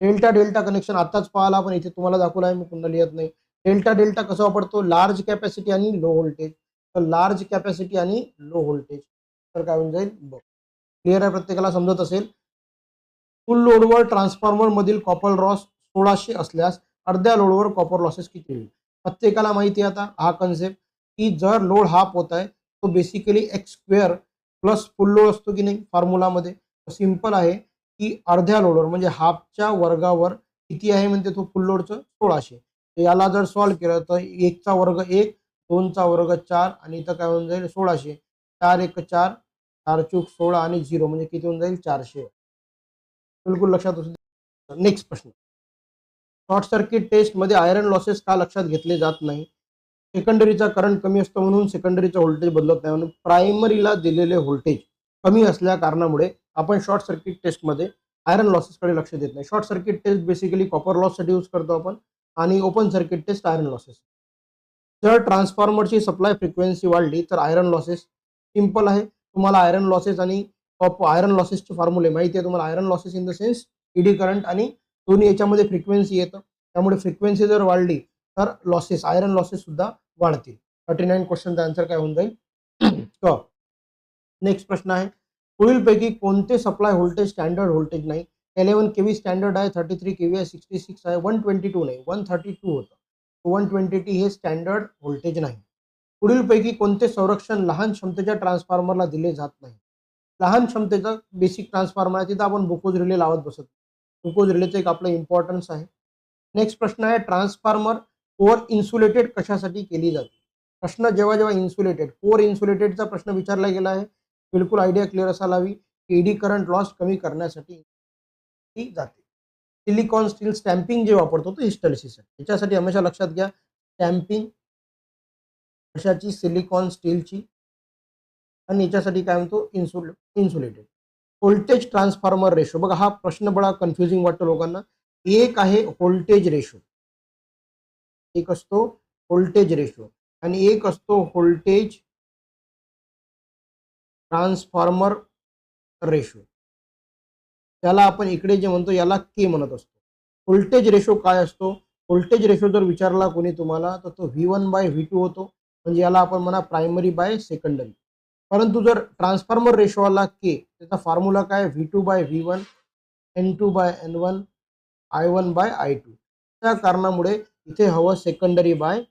Delta delta connection आताच पाहिला, पण इथे तुम्हाला दाखवलं आहे, मी पुन्हा लिहित नाही. डेल्टा डेल्टा कसं वापरतो, लार्ज कॅपॅसिटी आणि लो व्होल्टेज. तर लार्ज कॅपॅसिटी आणि लो व्होल्टेज, तर काय होऊन जाईल बघ. क्लिअर आहे, प्रत्येकाला समजत असेल. फुल लोडवर ट्रान्सफॉर्मर मधील कॉपर लॉस 1600 असल्यास अर्ध्या लोडवर कॉपर लॉसेस किती होईल. प्रत्येकाला माहिती आहे आता हा कन्सेप्ट, की जर लोड हाफ होत आहे तो बेसिकली एक्स स्क्वेअर प्लस फुल लोड असतो की नाही फॉर्म्युलामध्ये. सिंपल आहे की अर्ध्या लोडवर म्हणजे हाफच्या वर्गावर किती आहे म्हणते तो फुल लोडचं 1600. याला जर सॉल्व्ह केलं तर 1चा वर्ग 1, 2चा वर्ग 4 आणि इथं काय होऊन जाईल 1600. 4 1 4, 4 चूक 16 आणि 0 म्हणजे किती होऊन जाईल 400. बिलकुल लक्षात असू दे. नेक्स्ट प्रश्न, शॉर्ट सर्किट टेस्ट मध्ये आयरन लॉसेस का लक्षात घेतले जात नाही. सेकंडरीचा करंट कमी असतो म्हणून सेकंडरीचा व्होल्टेज बदलत नाही, म्हणून प्रायमरीला दिलेले व्होल्टेज कमी असल्या कारणामुळे आपण शॉर्ट सर्किट टेस्टमध्ये आयरन लॉसेसकडे लक्ष देत नाही. Short circuit test basically copper लॉससाठी यूज करतो आपण, आणि open circuit test iron losses. जर ट्रान्सफॉर्मरची सप्लाय फ्रिक्वेन्सी वाढली तर आयरन लॉसेस. सिंपल आहे, तुम्हाला आयरन लॉसेस आणि आयरन लॉसेसचे फॉर्म्युले माहिती आहे तुम्हाला. Iron losses in the sense eddy current, आणि दोन्ही याच्यामध्ये फ्रिक्वेन्सी येतं, त्यामुळे फ्रिक्वेन्सी जर वाढली तर लॉसेस आयरन लॉसेस सुद्धा वाढतील. 39 क्वेश्चनचा आन्सर काय होऊन जाईल क. नेक्स्ट प्रश्न आहे, पुढीलपैकी कोणते सप्लाय व्होल्टेज स्टँडर्ड व्होल्टेज नाही. 11 केव्ही स्टँडर्ड आहे, 33 केव्ही आहे, 66 आहे, 122 नाही, 132 होतं. 120 हे स्टँडर्ड व्होल्टेज नाही. पुढीलपैकी कोणते संरक्षण लहान क्षमतेच्या ट्रान्सफॉर्मरला दिले जात नाही. लहान क्षमतेचा बेसिक ट्रान्सफॉर्मर आहे तिथं आपण बुकोज रिले लावत बसत. बुकोज रिलेचं एक आपलं इम्पॉर्टन्स आहे. नेक्स्ट प्रश्न आहे, ट्रान्सफॉर्मर कोर इन्सुलेटेड कशासाठी केली जाते. प्रश्न जेव्हा जेव्हा इन्सुलेटेड कोर इन्सुलेटेडचा प्रश्न विचारला गेला आहे, बिलकुल आयडिया क्लिअर असायला हवी. ईडी करंट लॉस कमी करण्यासाठी जाते. सिलिकॉन स्टील स्टॅम्पिंग जे वापरतो तो हिस्टलिसिस आहे, याच्यासाठी हमेशा लक्षात घ्या. स्टॅम्पिंग कशाची, सिलिकॉन स्टीलची, आणि याच्यासाठी काय म्हणतो इन्सुलेटेड. व्होल्टेज ट्रान्सफॉर्मर रेशो, बघा हा प्रश्न बडा कन्फ्युजिंग वाटतो लोकांना. एक आहे व्होल्टेज रेशो, एक असतो व्होल्टेज रेशो, आणि एक असतो व्होल्टेज ट्रान्सफॉर्मर रेशो. त्याला आपण इकडे जे म्हणतो याला के म्हणत असतो. व्होल्टेज रेशो काय असतो, व्होल्टेज रेशो जर विचारला कोणी तुम्हाला तर तो V1/V2 होतो, म्हणजे याला आपण म्हणा प्रायमरी बाय सेकंडरी. परंतु जर ट्रान्सफॉर्मर रेशो आला के, त्याचा फॉर्म्युला काय, V2/V1, N2/N1, I1/I2. त्या कारणामुळे इथे हवं सेकंडरी बाय